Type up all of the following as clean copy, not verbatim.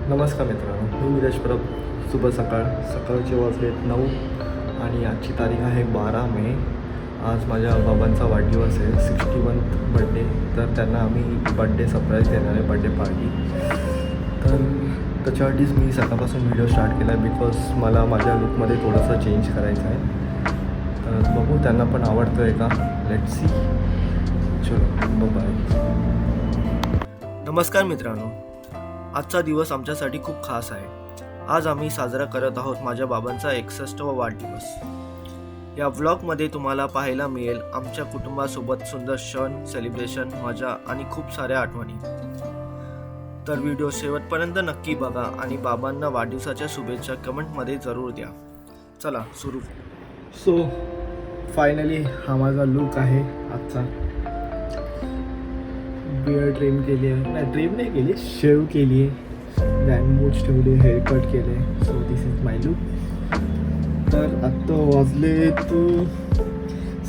नमस्कार मित्रांनो, मी निलेश परब. शुभ सकाळ. सकाळचे वाजलेत 9 आणि आजची तारीख आहे 12 मे. आज माझ्या बाबांचा वाढदिवस आहे, 61 बड्डे. तर त्यांना आम्ही बड्डे सरप्राईज देणार आहे, बड्डे पार्टी. तर त्याच्यासाठीच मी सकाळपासून व्हिडिओ स्टार्ट केला आहे, बिकॉज मला माझ्या लुकमध्ये थोडंसं चेंज करायचं आहे. तर बघू त्यांना पण आवडतं आहे का, लेट्स सी. चलो बाय. नमस्कार मित्रांनो, आजचा दिवस आमच्यासाठी खूप खास आहे. आज आम्ही साजरा करत आहोत माझ्या बाबांचा 61वा वाढदिवस. या व्लॉगमध्ये तुम्हाला पाहायला मिळेल आमच्या कुटुंबासोबत सुंदर क्षण, सेलिब्रेशन, मजा आणि खूप साऱ्या आठवणी. तर व्हिडिओ शेवटपर्यंत नक्की बघा आणि बाबांना वाढदिवसाच्या शुभेच्छा कमेंटमध्ये जरूर द्या. चला सुरू. सो फायनली हा माझा लुक आहे आजचा. बिअर्ड ट्रिम केली आहे, नाही ट्रिम नाही केली, शेव केली आहे, गॅनबूट्स ठेवले, हेअरकट केले. So this is my look. तर आत्ता वाजले तो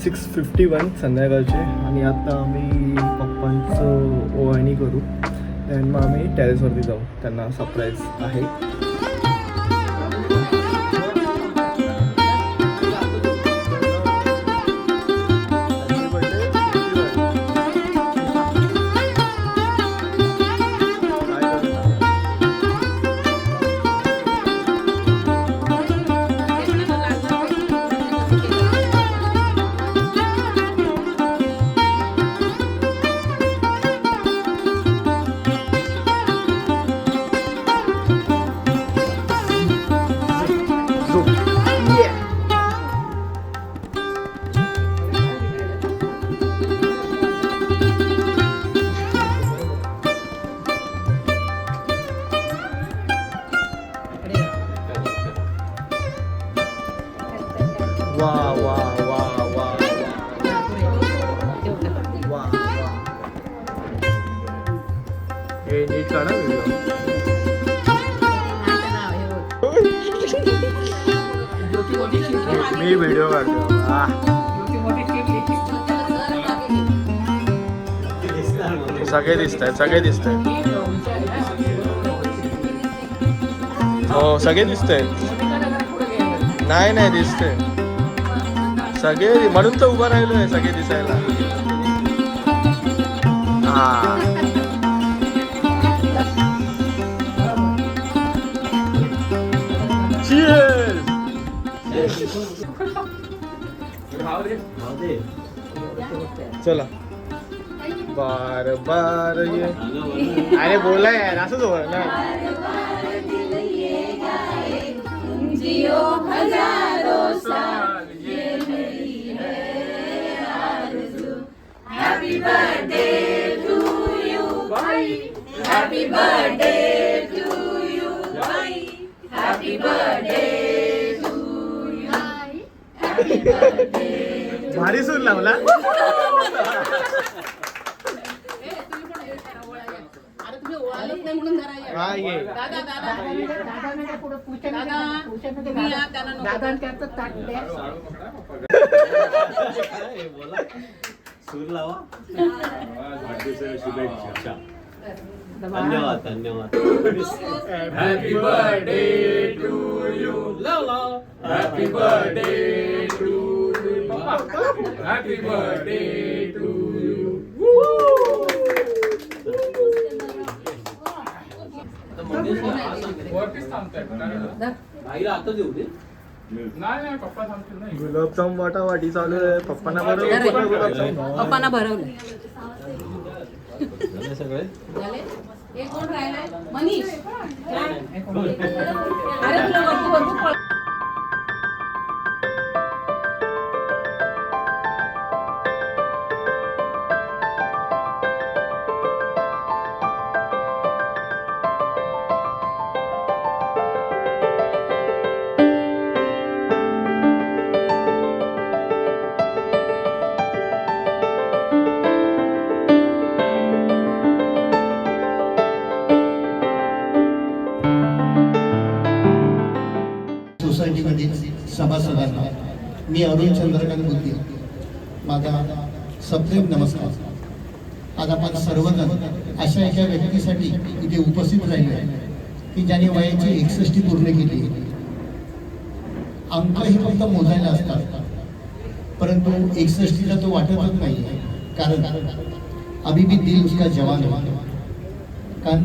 6:51 संध्याकाळचे आणि आता आम्ही पप्पांचं ओवाळणी करू. आणि मग आम्ही टेरेसवरती जाऊ, त्यांना सरप्राईज आहे. वा वा वा वा वा. हे नीट काढा व्हिडिओ. मी व्हिडिओ काढतो. सगळे दिसत आहेत, सगळे दिसत आहेत. हो सगळे दिसत आहेत. नाही नाही दिसते सगळे, म्हणून तर उभं राहिलोय सगळे दिसायला. हा चला बार बार ये. अरे बोला यार, असंच हो ना. Happy birthday to you, bhai. Happy birthday to you, bhai. Happy birthday to you. Happy birthday. भारी सूर लावला. सूर लावा. वाढदिवसाच्या शुभेच्छा. धन्यवाद धन्यवाद. Happy birthday to you. Happy birthday to you. Happy birthday to you. आईला आता देऊ दे. नाही पप्पा सांगतील नाही. गुलाबजाम वाटावाटी चालू आहे. पप्पांना बरोबर पप्पांना भरवलं सगळे झाले. एक कोण राहिलाय? मनीष. अरे तुला वरती सोसायटीमधील सभासदांना मी अरुण चंद्रकांत बुद्धी, माझा सप्रेम नमस्कार. आज आपण सर्वजण अशा एका व्यक्तीसाठी इथे उपस्थित राहिले आहे की ज्याने वयाची 61 पूर्ण केली. अंक हे फक्त मोजायला असतात, परंतु 61ला तो वाटतच नाही, कारण अभी भी दिल उसका जवान है. कारण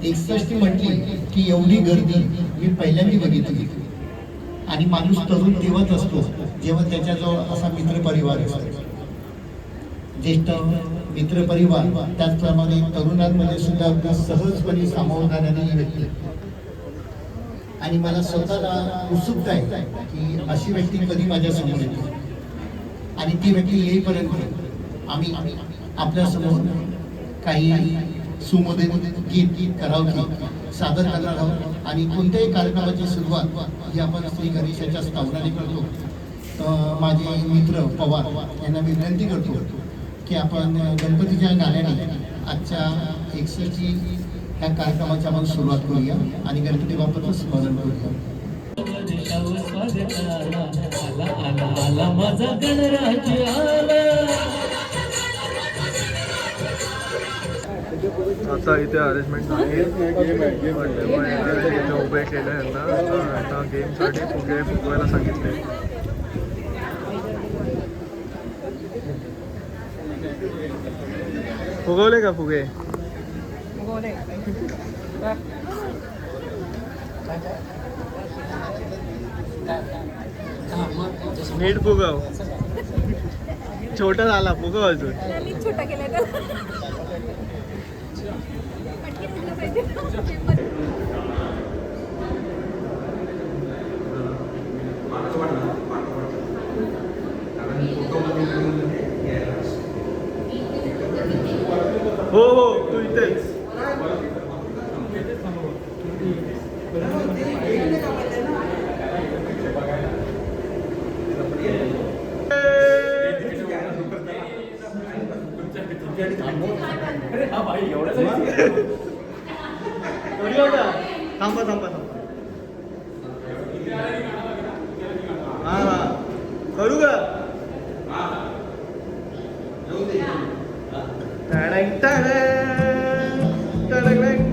61 म्हटली की एवढी गर्दी मी पहिल्यांदा बघितली. आणि माणूस तरुण तेव्हाच असतो जेव्हा त्याच्याजवळ असा मित्रपरिवार असतो, ज्येष्ठ मित्रपरिवार. त्याचप्रमाणे तरुणांमध्ये सुद्धा अगदी सहजपणे सामावून जाणारी ही व्यक्ती. आणि मला स्वतःला उत्सुकता आहे की अशी व्यक्ती कधी माझ्या समोर येते. आणि ती व्यक्ती येईपर्यंत आम्ही आपल्यासमोर काही सुमोदित गीत करावं सादर करणार आहोत. आणि कोणत्याही कार्यक्रमाची सुरुवात ही आपण श्री गणेशाच्या स्तवनाने करतो. माझे मित्र पवार यांना मी विनंती करतो की आपण गणपतीच्या गाण्याने आजच्या 61ची ह्या कार्यक्रमाची आपण सुरुवात करूया आणि गणपती बाप्पाचं स्मरण करूया. आता इथे अरेंजमेंट नाही, इथे उभे केले यांना. आता गेमसाठी फुगे फुगवायला सांगितले. फुगवले का फुगे? नीट फुगव, छोटा झाला फुगव अजून. छोटा केला हो हो, तू इथेच. थांबा थांबा थांबा. हा हा, करू का? टडंग टडंग टडंग.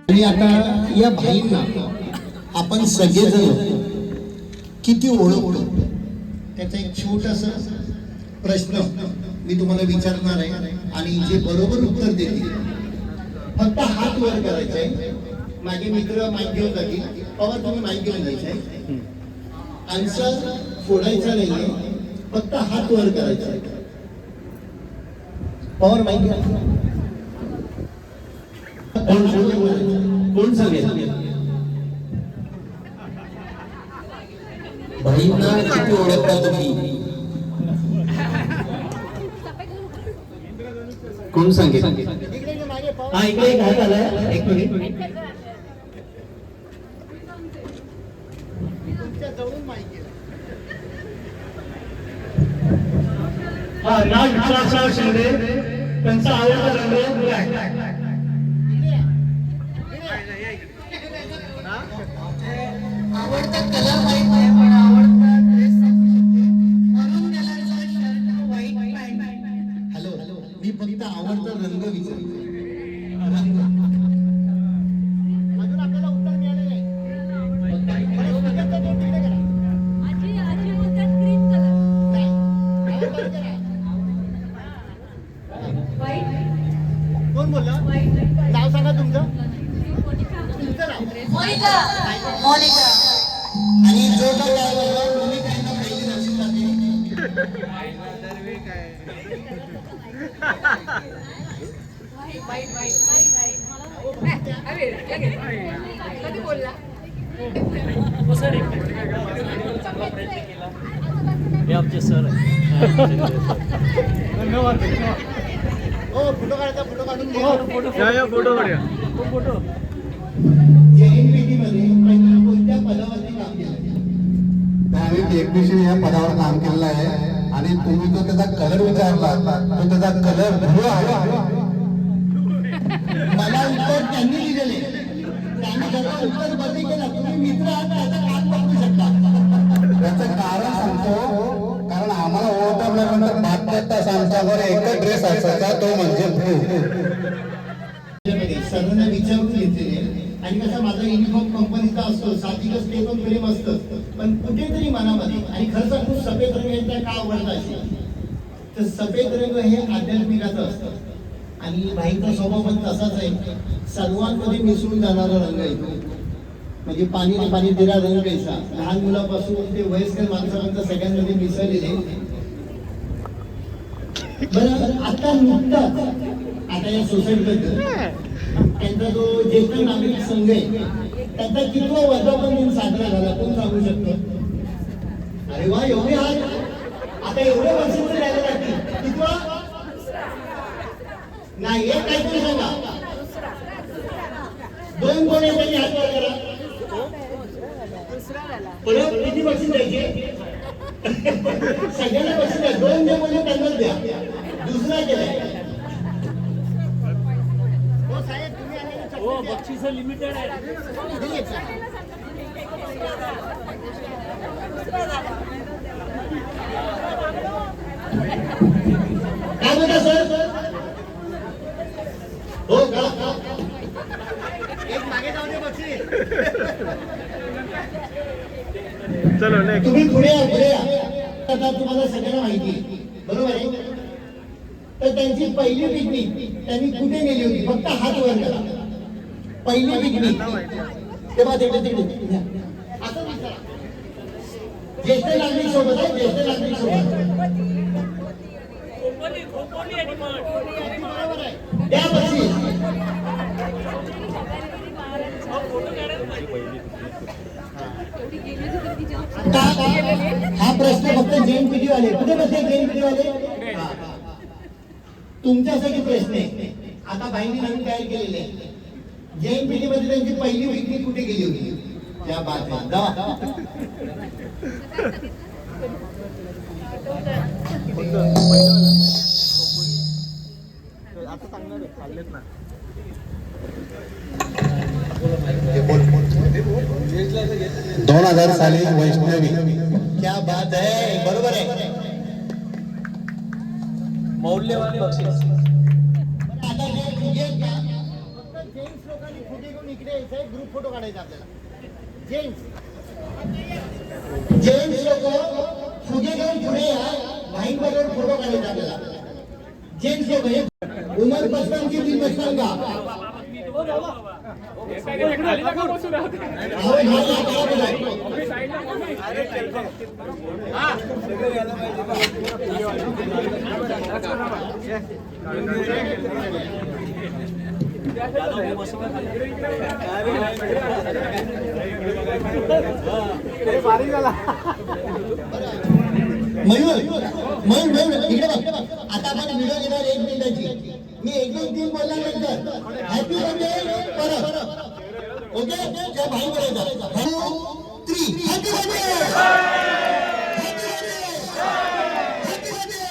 आणि आता या भाईंना आपण सगळेजण किती ओळखतो त्याचा एक छोटासा प्रश्न मी तुम्हाला विचारणार आहे. आणि जे बरोबर उत्तर देतील फक्त हात वर करायचा आहे. माझे मित्र माईक घेऊन जातील. पवार तुम्ही माईक घेऊन जायचं आहे. आन्सर फोडायचा नाहीये, फक्त हात वर करायचा आहे. पवार माईक घ्या. कोण सांगेल? भाईंना किती ओळखता तुम्ही? कोण सांगेल? हा, इकडे एक हात आलाय. एक मिनिट. तुमच्या जवळून माहिती नाव विश्वासराव शिंदे, त्यांचा आवडता रंग ब्लॅक. आवडता कलर व्हाईट आहे पण आवडता ड्रेस मरून कलरचा शर्ट व्हाईट पॅन्ट. हॅलो, मी फक्त आवडता रंग विचारतो. अजून आपल्याला उत्तर मिळालं नाही. कोण बोलला? नाव सांगा तुमचं. तुमचं नाव? मोनिका. मोनिका. आणि जो तो काय बोलला, तुम्ही काही ना काही लक्षात जाते. कधी बोलला हे आमचे सर आहे. हो, फोटो काढायचा, फोटो काढून घ्या. फोटो काढूया. JNPT मध्ये पहिल्या कोणत्या पदावरती काम केलं? आम्ही टेक्निशियन या पदावर काम केलेलं आहे आणि तुम्ही जो त्याचा कलर विचारला तो त्याचा कलर ब्लू आहे. मला उत्तर त्यांनी दिलेले. त्यांनी जरा उत्तर बदली केलं. तुम्ही मित्र आहात, त्याचा कान पकडू शकता. त्याचं कारण सांगतो, कारण आम्हाला ओळखल्यानंतर 5 तास आमच्यावर एकच ड्रेस असायचा, तो म्हणजे ब्लू. सर्वांना विचारून घेतलेले आणि कसा माझा युनिफॉर्म कंपनीचा असतो, साहजिकच ते पण प्रेम असतं, पण कुठेतरी मनामध्ये आणि खरं सांगू सफेद रंग यांचा का आवडता असेल तर सफेद रंग हे आध्यात्मिकाचं असतं आणि भाईचा स्वभाव पण तसाच आहे. सर्वांमध्ये मिसळून जाणारा रंग आहे तो. म्हणजे पाणी ने पाणी तेरा रंग कैसा, लहान मुलापासून ते वयस्कर माणसापर्यंत सगळ्यांमध्ये मिसळलेले. बरं, आता नुकताच आता या सोसायटीबद्दल त्यांचा जो ज्येष्ठ नागरिक संघ आहे त्याचा कितवा वर्धापन दिन साजरा झाला कोण सांगू शकतो? अरे वा, एवढे हात. आता एवढे वर्ष द्यायला लागतील. कितवा? नाही, एक काहीतरी सांगा. 2 कोण आहे त्यांनी हात वर करा. परत किती बक्षीस द्यायचे? सगळ्यांना बक्षीस द्या. 2 जे बोलले त्यांनाच द्या. दुसरा केलाय. बक्षीस लिमिटेड आहे. काय म्हणता सर? हो का? एक मागे जाऊ दे बक्षीस. चलो तुम्ही पुढे या, पुढे या. आता तुम्हाला सगळ्यांना माहिती आहे, बरोबर आहे? तर त्यांची पहिली पिकनिक त्यांनी कुठे नेली होती? फक्त हात वर करा. पहिली पिकनिक तेव्हा तिकडे तिकडे असं विचारा. ज्येष्ठ नागरिक सोबत आहे, ज्येष्ठ नागरिक सोबत. बरोबर आहे. द्या बक्षीस. हा प्रश्न फक्त JNPT वाले कुठे बसले? JNPT वाले तुमच्यासाठी प्रश्न आहे. आता बाईंनी नवीन तयार केलेले JNPT मध्ये त्यांची पहिली पिकनिक कुठे गेली होती? त्या बात आहे. जा. आता सांगणार चाललेत ना. 2000 साली वैष्णवी. क्या बात आहे, बरोबर आहे. मौल्यवान बक्षीस. आता जे फुगे आहेत ना, फक्त जेंट्स लोकांनी फुगे घेऊन इकडे यायचं आहे. ग्रुप फोटो काढायचा आपल्याला. जेंट्स लोक फुगे घेऊन पुढे या. भाई बरोबर फोटो काढायचा आपल्याला. जेंट्स लोक हे उमर 55 की 55 का खाली नका बसू राहते. मयूर इकडे बघ. आता आपण व्हिडिओ घेणार 1 मिनिटाची. मी 1-2-3 बोलल्यानंतर हॅपी बर्थडे परत. ओके, त्या भाई बोलायचा 1 2 3 happy birthday. Happy birthday. Happy birthday.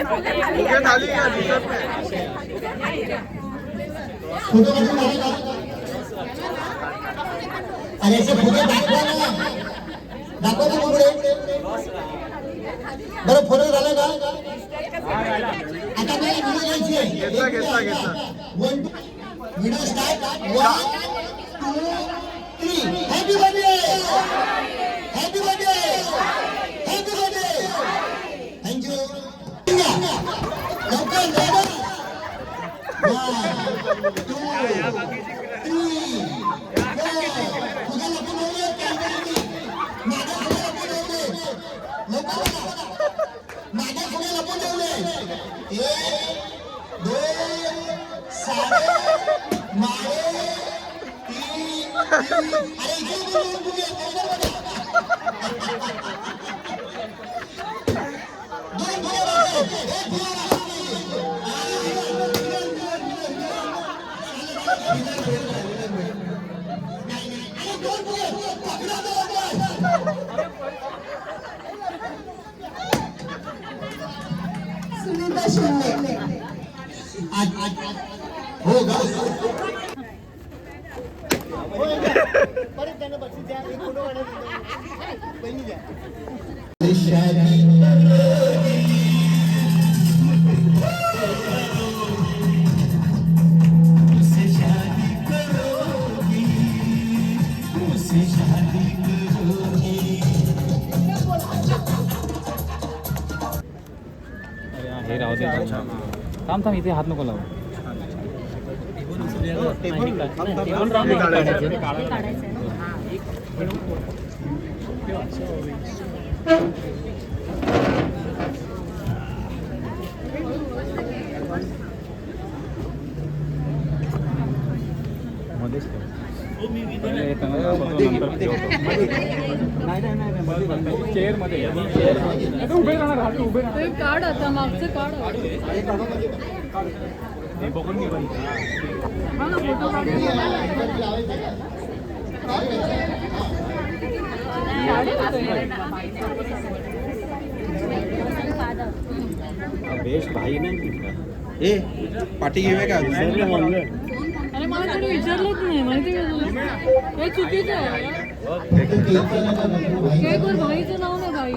फुगे झाली का दिसत नाही. फोटो काढून झाले का? अरे असे फुगे दाखवा ना, दाखवा ना फुगे. बरं फोटो झाला का? आता मला व्हिडिओ घ्यायची आहे. घेतला. Video start. 1 2 3. Happy birthday, happy birthday, happy birthday. Thank you. लवकर लवकर. 1 2 सुनीता शिंदे. हो का? हे राहू दे. थांब इथे हात नको लावू. मध्येच चेअर मध्ये उभे राहणार. उभे राहणार. काढ आता मागचं काढ. हे बघून घे बाई. बेस्ट भाई नाही. ए पाठी घेऊया का? अरे मला कोणी विचारलंच नाही माहिती का तुला? हे चुकीचं आहे. केकवर भाईचं नाव नाही भाई.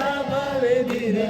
लाभावे दीर्घायु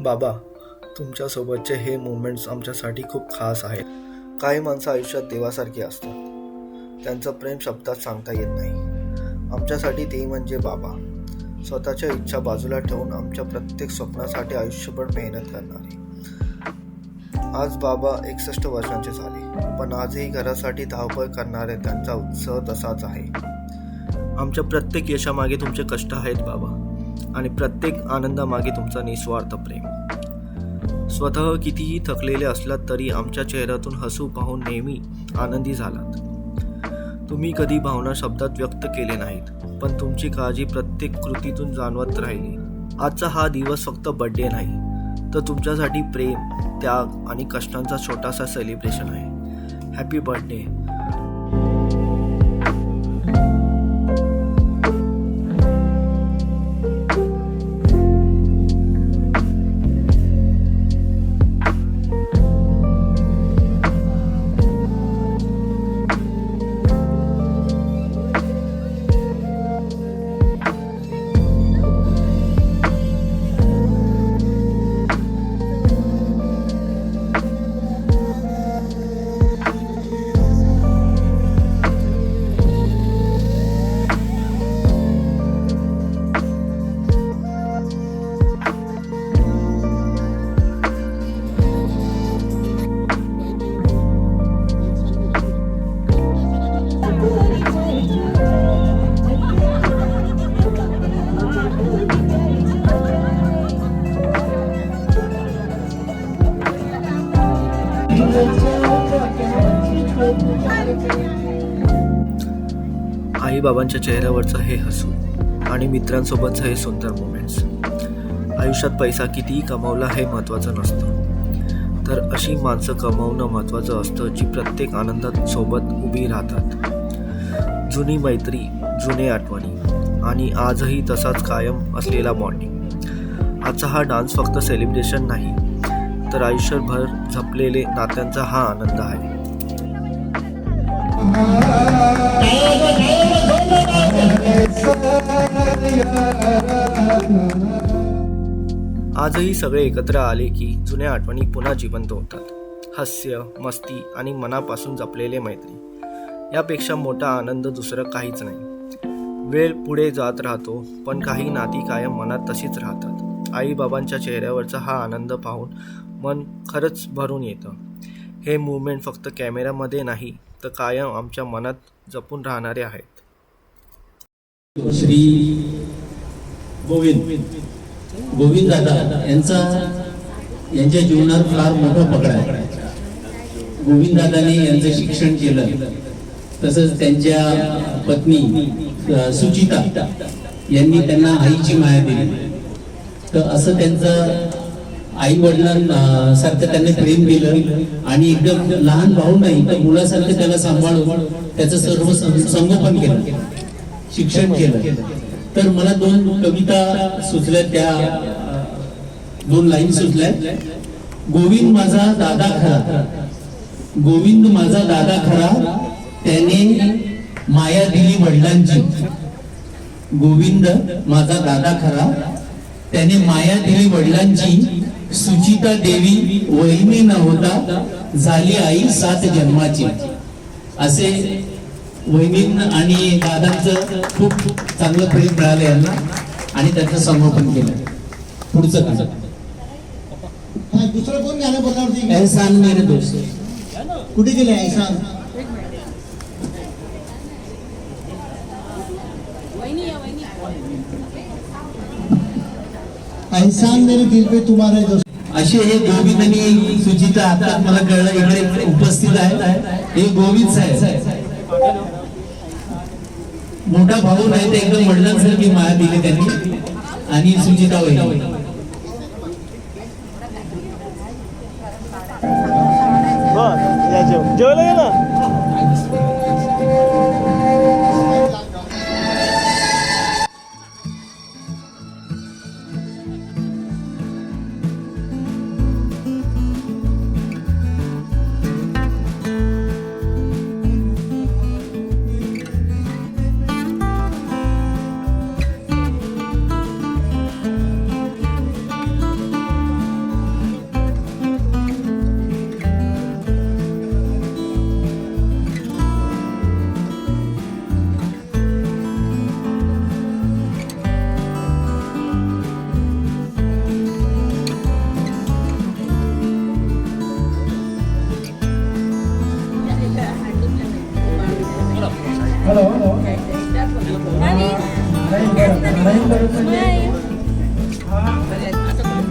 बाबा, तुमच्यासोबतचे हे मोमेंट्स आमच्यासाठी खूप खास आहेत. काही माणसं आयुष्यात देवासारखी असतात, त्यांचं प्रेम शब्दात सांगता येत नाही. आमच्यासाठी ते म्हणजे बाबा. स्वतःच्या इच्छा बाजूला ठेवून आमच्या प्रत्येक स्वप्नासाठी आयुष्यभर मेहनत करणारे. आज बाबा 61 वर्षांचे झाले, पण आजही घरासाठी धावपळ करणारे त्यांचा उत्साह तसाच आहे. आमच्या प्रत्येक यशामागे तुमचे कष्ट आहेत बाबा, आणि प्रत्येक आनंदामागे तुमचा निस्वार्थ प्रेम. स्वतः कितीही थकलेले असलात तरी आमच्या चेहऱ्यातून हसू पाहून नेहमी आनंदी झालात. तुम्ही कधी भावना शब्दात व्यक्त केले नाहीत, पण तुमची काळजी प्रत्येक कृतीतून जाणवत राहिली. आजचा हा दिवस फक्त बर्थडे नाही, तर तुमच्यासाठी प्रेम, त्याग आणि कष्टांचा छोटासा सेलिब्रेशन आहे. Happy birthday. आई बाबांच्या चेहऱ्यावरचं हे हसू आणि मित्रांसोबतचं हे सुंदर मोमेंट्स. आयुष्यात पैसा कितीही कमावला हे महत्त्वाचं नसतं, तर अशी माणसं कमावणं महत्त्वाचं असतं जी प्रत्येक आनंदात सोबत उभी राहतात. जुनी मैत्री, जुने आठवणी आणि आजही तसाच कायम असलेला बॉन्डिंग. आजचा हा डान्स फक्त सेलिब्रेशन नाही, तर आयुष्यभर जपलेले नात्यांचा हा आनंद आहे. आजही सगळे एकत्र आले की जुन्या आठवणी पुन्हा जिवंत होतात. हास्य, मस्ती आणि मनापासून जपलेले मैत्री यापेक्षा मोठा आनंद दुसरं काहीच नाही. वेळ पुढे जात राहतो, पण काही नाती कायम मनात तशीच राहतात. आई बाबांच्या चेहऱ्यावरचा हा आनंद पाहून मन खरंच भरून येतं. हे मूवमेंट फक्त कॅमेऱ्यामध्ये नाही, तर कायम आमच्या मनात जपून राहणारे आहेत. श्री गोविंद दादा यांच्या जीवनात फार मोठा पकड आहे. गोविंद दादाने यांचं शिक्षण केलं, तसंच त्यांच्या पत्नी सुचिता यांनी त्यांना आईची माया दिली. तर असं त्यांचं आई वडिलांसारखं त्यांनी प्रेम दिलं आणि एकदम लहान भाऊ नाही तर मुलासारखं त्याला सांभाळून त्याचं सर्व संगोपन केलं, शिक्षण केलं. तर मला 2 कविता सुचल्या, त्या 2 लाईन सुचल्या. गोविंद माझा दादा खरा, गोविंद माझा दादा खरा, त्याने माया दिली वडिलांची. गोविंद माझा दादा खरा, त्याने माया दिली वडिलांची. सुचिता देवी वहिनी न होता झाली आई 7 जन्माची. असे वहिनी आणि दादांचं खूप चांगलं प्रेम मिळालं यांना आणि त्याचं संगोपन केलं. पुढचं गाणं दुसरं कोण गाणं बोलणार? एहसान मेरे दोस्त. कुठे गेले एहसान? एहसान मेरे दिल पे तुम्हारा दोस्त. असे हे गोविंद आणि सुचिता आता मला कळलं इकडे उपस्थित आहे. हे गोविंद साहेब मोठा भाऊ नाही तर एकदम वडिलांसारखी माया दिली त्यांनी. आणि सुचिता वहिनी जेवलं ना.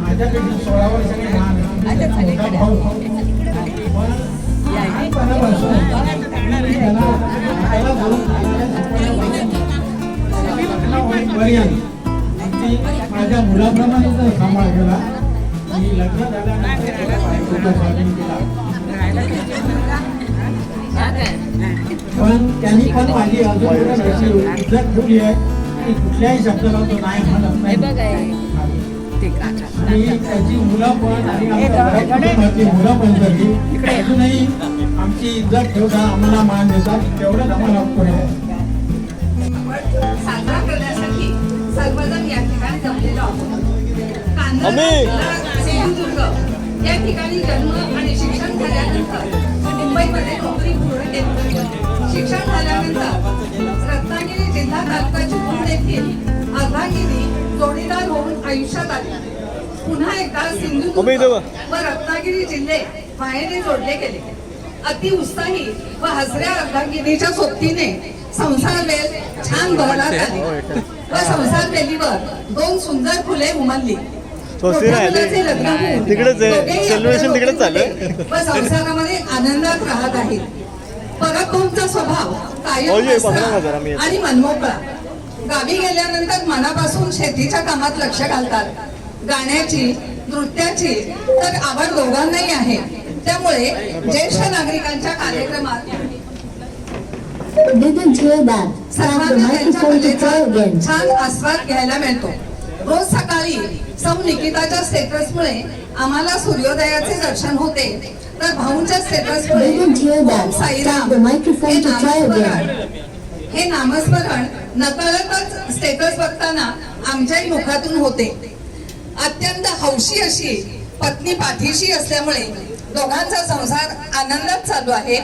माझ्यापेक्षा 16 वर्षांनी लहान आहे. मोठा भाऊ. पण लहानपणापासून त्याला धरून लग्न होईपर्यंत अगदी माझ्या मुलाप्रमाणे जर सांभाळ केला. मी लग्न झाल्यानंतर त्याला बायकोचा स्वाधीन केला. पण त्यांनी पण माझी अजून अशी इज्जत ठेवली आहे की कुठल्याही शब्दाला तो नाही म्हणत नाही. आणि त्याची मुलं पण आणि आमच्या कुटुंबातली मुलं पण झाली अजूनही आमची इज्जत ठेवतात, आम्हाला मान देतात. तेवढंच आम्हाला पुढे आहे. साजरा करण्यासाठी सर्वजण या ठिकाणी जमलेलो आहोत. सिंधुदुर्ग या ठिकाणी जन्म आणि शिक्षण झाल्यानंतर मुंबईमध्ये नोकरी पूर्ण केली. शिक्षण झाल्यानंतर रत्नागिरी जिल्हा तालुका चिपळूण येथील अर्धांगिनी जोडीदार होऊन आयुष्यात आले. पुन्हा एकदा सिंधुदुर्ग व रत्नागिरी जिल्हे मायेने जोडले गेले. अति उत्साही व हसऱ्या अर्धांगिनीच्या सोबतीने संसार वेल छान बहरला झाली व संसार वेलीवर 2 सुंदर फुले उमलली. व संसारामध्ये आनंदात राहत आहेत. परत तुमचा स्वभाव कायम आणि मनमोकळा. गावी गेल्यानंतर मनापासून शेतीच्या कामात लक्ष घालतात. गाण्याची नृत्याची तर आवड दोघांनाही आहे. त्यामुळे ज्येष्ठ नागरिकांच्या कार्यक्रमात सर्वांना त्यांच्या कलेचा छान आस्वाद घ्यायला मिळतो. रोज सकाळी सौ निकिताच्या स्टेटसमुळे आम्हाला सूर्योदयाचे दर्शन होते, तर भाऊंच्या स्टेटसमुळे ओम साईराम हे नामस्मरण नकळतच स्टेटस बघताना आमच्याही मुखातून होते. अत्यंत हौशी अशी पत्नी पाठीशी असल्यामुळे दोघांचा संसार आनंदात चालू आहे.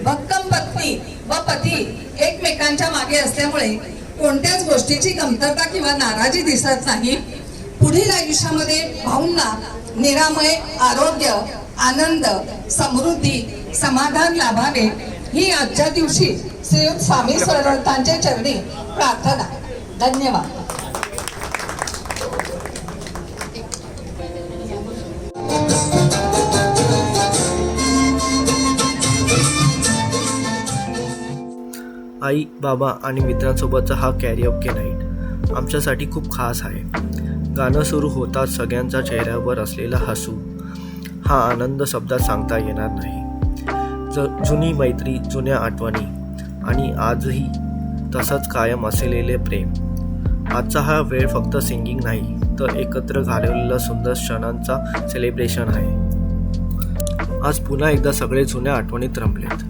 भक्कम पत्नी व पती एकमेकांच्या मागे असल्यामुळे कोणत्याच गोष्टीची कमतरता किंवा नाराजी दिसत नाही. पुढील आयुष्यामध्ये भाऊंना निरामय आरोग्य, आनंद, समृद्धी, समाधान लाभावे ही आजच्या दिवशी श्रीयुत स्वामी समर्थांच्या चरणी प्रार्थना. धन्यवाद. आई, बाबा आणि मित्रांसोबतचा हा कॅरिओके नाईट आमच्यासाठी खूप खास आहे. गाणं सुरू होताच सगळ्यांच्या चेहऱ्यावर असलेला हसू, हा आनंद शब्दात सांगता येणार नाही. जुनी मैत्री, जुन्या आठवणी आणि आजही तसंच कायम असलेले प्रेम. आजचा हा वेळ फक्त सिंगिंग नाही, तर एकत्र घालवलेला सुंदर क्षणांचा सेलिब्रेशन आहे. आज पुन्हा एकदा सगळे जुन्या आठवणीत रमलेत.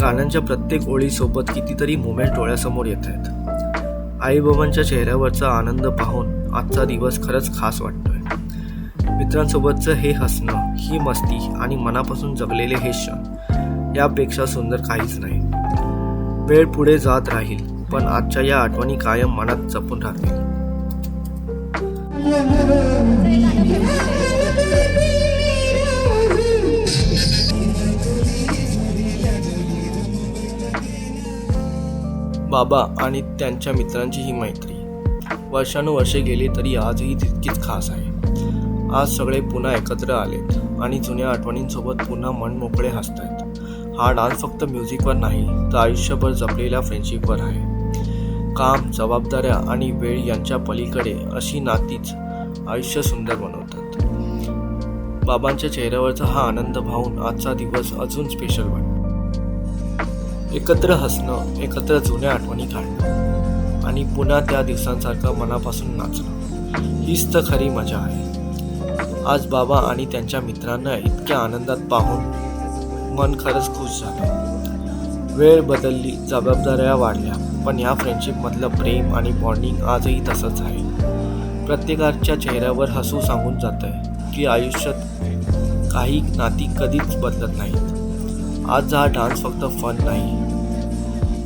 गाण्यांच्या प्रत्येक ओळीसोबत कितीतरी मोमेंट डोळ्यासमोर येत आहेत. आईबाबांच्या चेहऱ्यावरचा आनंद पाहून आजचा दिवस खरंच खास वाटतोय. मित्रांसोबतचं हे हसणं, ही मस्ती आणि मनापासून जगलेले हे क्षण, यापेक्षा सुंदर काहीच नाही. वेळ पुढे जात राहील, पण आजच्या या आठवणी कायम मनात जपून राहतील. बाबा आणि त्यांच्या मित्रांची ही मैत्री वर्षानुवर्षे गेली तरी आजही तितकीच खास आहे. आज सगळे पुन्हा एकत्र आलेत आणि जुन्या आठवणींसोबत पुन्हा मन मोकळे हसतायत. हा डान्स फक्त म्युझिकवर नाही, तर आयुष्यभर जपलेल्या फ्रेंडशिपवर आहे. काम, जबाबदाऱ्या आणि वेळ यांच्या पलीकडे अशी नातीच आयुष्य सुंदर बनवतात. बाबांच्या चेहऱ्यावरचा हा आनंद पाहून आजचा दिवस अजून स्पेशल वाटतो. एकत्र हसणं, एकत्र जुन्या आठवणी काढणं आणि पुन्हा त्या दिवसांसारखं मनापासून नाचणं, हीच तर खरी मजा आहे. आज बाबा आणि त्यांच्या मित्रांना इतक्या आनंदात पाहून मन खरंच खुश झालं. वेळ बदलली, जबाबदाऱ्या वाढल्या, पण ह्या फ्रेंडशिपमधलं प्रेम आणि बॉन्डिंग आजही तसंच आहे. प्रत्येकाच्या चेहऱ्यावर हसू सांगून जातंय की आयुष्यात काही नाती कधीच बदलत नाहीत. आज हा डान्स फक्त फन नाही,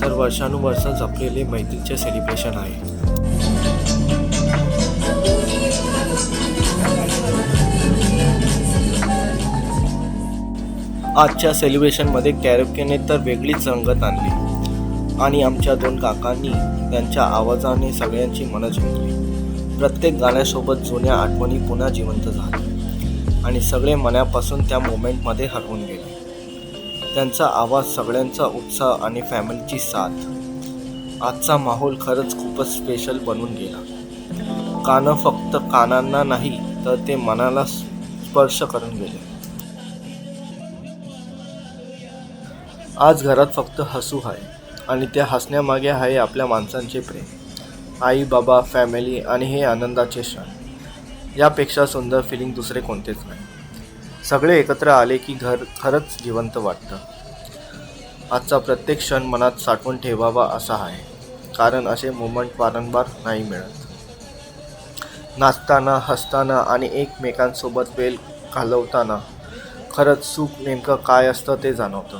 तर वर्षानुवर्ष जपलेले मैत्रीचे सेलिब्रेशन आहे. आजच्या सेलिब्रेशनमध्ये कॅरोकेने तर वेगळीच रंगत आणली. आणि आमच्या 2 काकांनी त्यांच्या आवाजाने सगळ्यांची मनं जिंकली. प्रत्येक गाण्यासोबत जुन्या आठवणी पुन्हा जिवंत झाल्या आणि सगळे मनापासून त्या मोमेंटमध्ये हरवून गेले. त्यांचा आवाज, सगळ्यांचा उत्साह आणि फॅमिलीची साथ. आजचा माहोल खरंच खूपच स्पेशल बनून गेला. गाणं फक्त कानांना नाही तर ते मनाला स्पर्श करून गेले. आज घरात फक्त हसू आहे आणि त्या हसण्यामागे आहे आपल्या माणसांचे प्रेम. आई, बाबा, फॅमिली आणि हे आनंदाचे क्षण. यापेक्षा सुंदर फिलिंग दुसरे कोणतेच नाही. सगळे एकत्र आले की घर खरंच जिवंत वाटतं. आजचा प्रत्येक क्षण मनात साठवून ठेवावा असा आहे, कारण असे मोमेंट वारंवार नाही मिळत. नाचताना, हसताना आणि एकमेकांसोबत वेळ घालवताना खरंच सुख नेमकं काय असतं ते जाणवतं.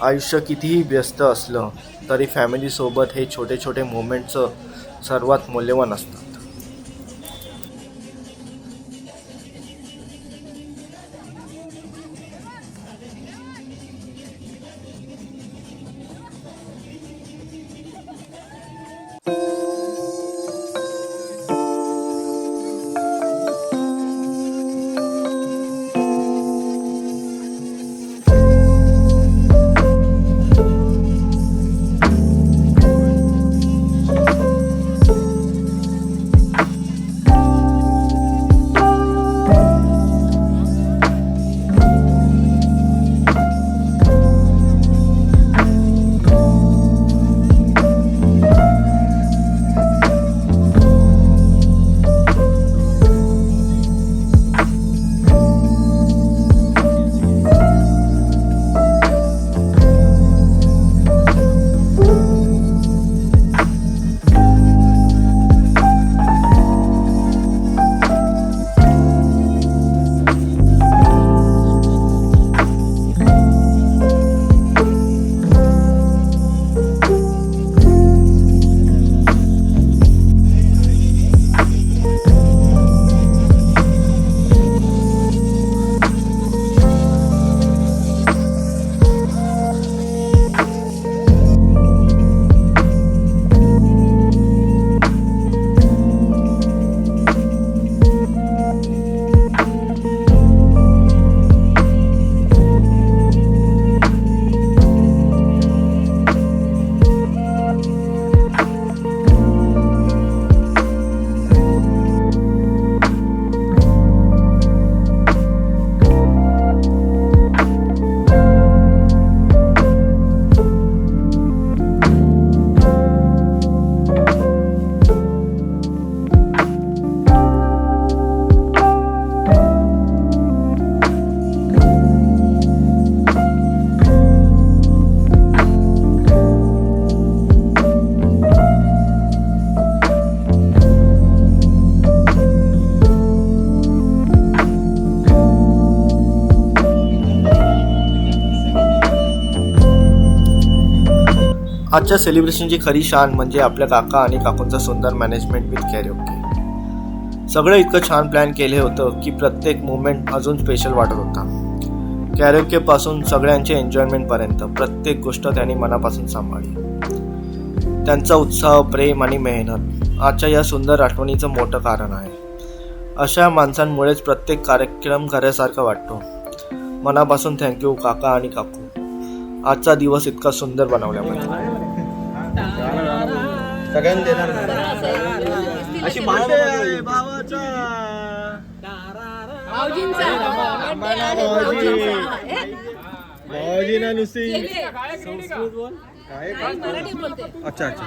आयुष्य कितीही व्यस्त असलं तरी फॅमिलीसोबत हे छोटे छोटे मोमेंटचं सर्वात मौल्यवान असतात. आजच्या सेलिब्रेशनची खरी शान म्हणजे आपल्या काका आणि काकूंचा सुंदर मॅनेजमेंट विथ कॅरिओके. सगळं इतकं छान प्लॅन केले होतं की प्रत्येक मोमेंट अजून स्पेशल वाटत होता. कॅरिओकेपासून सगळ्यांचे एन्जॉयमेंटपर्यंत प्रत्येक गोष्ट त्यांनी मनापासून सांभाळली. त्यांचा उत्साह, प्रेम आणि मेहनत आजच्या या सुंदर आठवणीचं मोठं कारण आहे. अशा माणसांमुळेच प्रत्येक कार्यक्रम घरासारखा वाटतो. मनापासून थँक्यू काका आणि काकू, आजचा दिवस इतका सुंदर बनवल्याबद्दल. सगळ्यांना देणार अशी भाऊजींना नुसती अच्छा अच्छा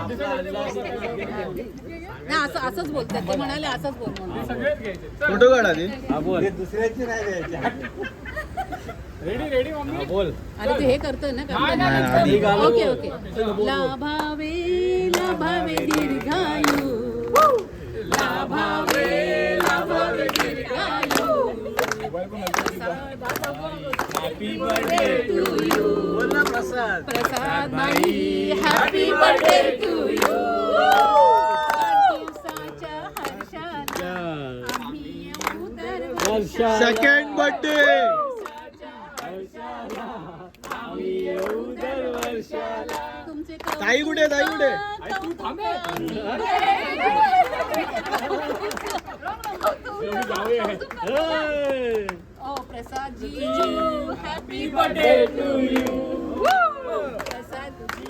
असंच बोलतात ते, म्हणाले असंच बोल. फोटो काढा ते. दुसऱ्याची नाही द्यायची. रेडी मम्मी बोल. अरे तू हे करतोय ना. Okay okay. लाभावे लाभावे दीर्घायु, लाभावे लाभावे दीर्घायु, हॅपी बर्थडे टू यू. बोल ना प्रसाद. प्रसाद बाई happy birthday to you. Second birthday. तुमचे आई कुठे ताई कुठे तू थांबे ओ Prasad ji happy birthday to you Prasad ji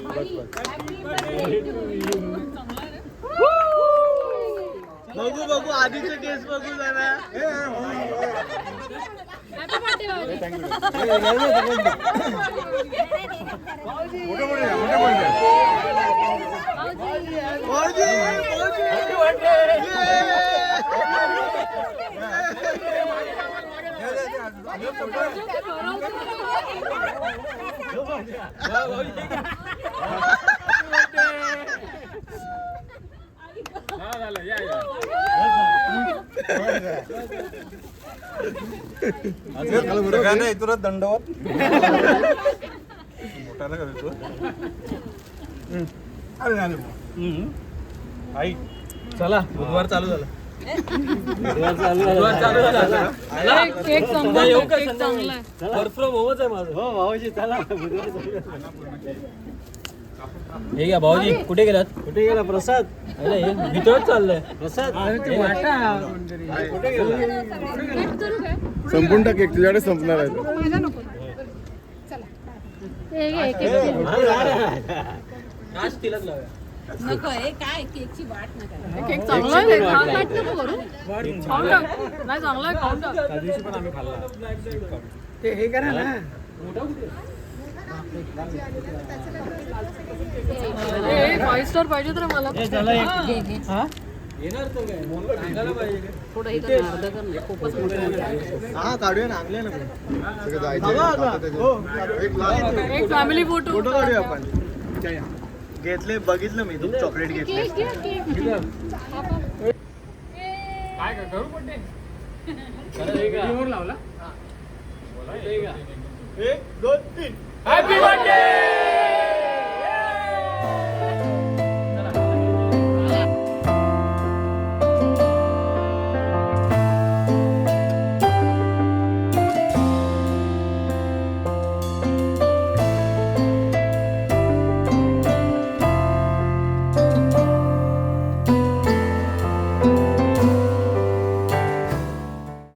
happy birthday to you बघू बघू आधीचे केस बघू जरा हॅपी बर्थडे तुला दंडवत मोठ्याला करतो आई चला बुधवार चालू झाला केक चांगला केक चांगला वर्क फ्रॉम होमच आहे माझं हो भाऊजी चला हे घ्या भाऊजी कुठे गेलात कुठे गेला प्रसाद अरे भीतर चाललंय प्रसाद संपून टाक एक तुझ्याकडे संपणार आहे माझा नको चला तिलाच लावूया नको हे काय केकची वाट नका केक चांगला आहे वाट नको करू खाऊन टाक नाही चांगला आहे खाऊन टाक त्या दिवशी पण आम्ही खाल्ला ते हे करा ना फाईव्ह स्टार पाहिजे तर मला येणार तर काय सांगायला पाहिजे थोडं हे कर अर्ध कर ना खूपच मोठं हा काढूया ना आणले ना एक फॅमिली फोटो फोटो काढूया आपण घेतले बघितलं मी तू चॉकलेट घेतले काय करू पडते लावला 1 2 3 हॅपी